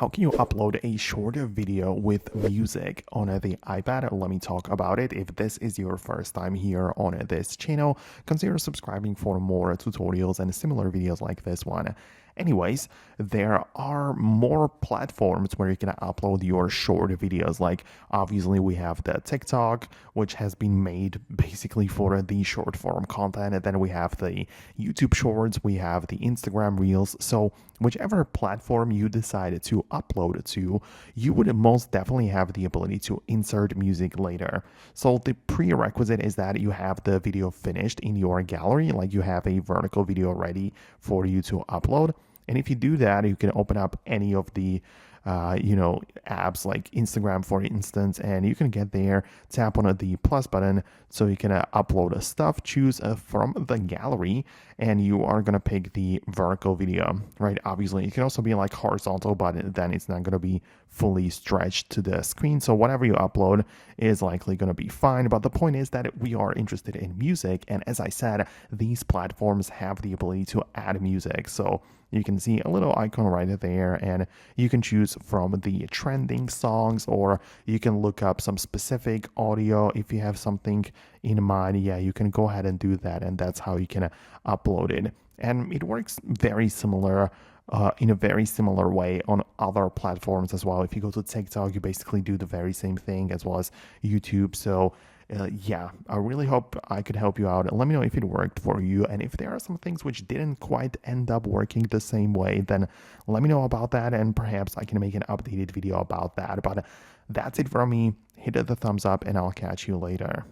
How can you upload a short video with music on the iPad? Let me talk about it. If this is your first time here on this channel, consider subscribing for more tutorials and similar videos like this one. Anyways, there are more platforms where you can upload your short videos. Like obviously we have the TikTok, which has been made basically for the short form content. And then we have the YouTube Shorts, we have the Instagram Reels. So whichever platform you decide to upload to, you would most definitely have the ability to insert music later. So the prerequisite is that you have the video finished in your gallery, like you have a vertical video ready for you to upload. And if you do that, you can open up any of the apps like Instagram, for instance, and you can get there, tap on the plus button so you can upload stuff, choose from the gallery, and you are going to pick the vertical video, right? Obviously, it can also be like horizontal, but then it's not going to be fully stretched to the screen. So whatever you upload is likely going to be fine. But the point is that we are interested in music. And as I said, these platforms have the ability to add music. So you can see a little icon right there, and you can choose from the trending songs, or you can look up some specific audio if you have something in mind. Yeah, you can go ahead and do that, and that's how you can upload it. And it works very similar in a very similar way on other platforms as well. If you go to TikTok, you basically do the very same thing, as well as YouTube. So yeah, I really hope I could help you out. Let me know if it worked for you, and if there are some things which didn't quite end up working the same way, then let me know about that, and perhaps I can make an updated video about that. But that's it from me. Hit the thumbs up, and I'll catch you later.